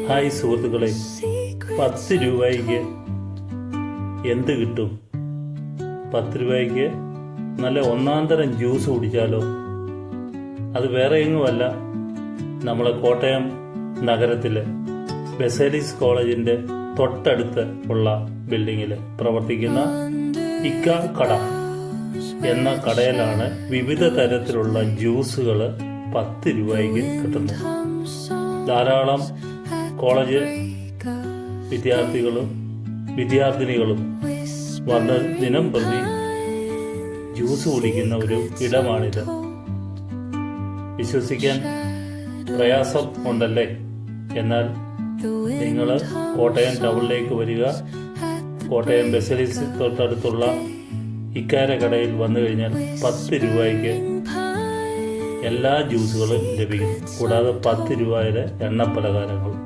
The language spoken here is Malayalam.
ഹായ് സുഹൃത്തുക്കളെ, 10 രൂപയ്ക്ക് എന്ത് കിട്ടും? 10 രൂപയ്ക്ക് നല്ല ഒന്നാന്തരം ജ്യൂസ് കുടിച്ചാലോ? അത് വേറെ എങ്ങുമല്ല, നമ്മളെ കോട്ടയം നഗരത്തിലെ ബെസേലിസ് കോളേജിൻ്റെ തൊട്ടടുത്ത് ഉള്ള ബിൽഡിങ്ങിൽ പ്രവർത്തിക്കുന്ന ഇക്ക കട എന്ന കടയിലാണ് വിവിധ തരത്തിലുള്ള ജ്യൂസുകൾ 10 രൂപയ്ക്ക് കിട്ടുന്നത്. ധാരാളം കോളേജ് വിദ്യാർത്ഥിനികളും വന്ന് ദിനം പ്രതി ജ്യൂസ് കുടിക്കുന്ന ഒരു ഇടമാണിത്. വിശ്വസിക്കാൻ പ്രയാസം ഉണ്ടല്ലേ? എന്നാൽ നിങ്ങൾ കോട്ടയം ടൗണിലേക്ക് വരിക. കോട്ടയം ബെസലിസ് തൊട്ടടുത്തുള്ള ഇക്കാര കടയിൽ വന്നു കഴിഞ്ഞാൽ 10 രൂപയ്ക്ക് എല്ലാ ജ്യൂസുകളും ലഭിക്കും. കൂടാതെ 10 രൂപയുടെ എണ്ണ പലഹാരങ്ങളും.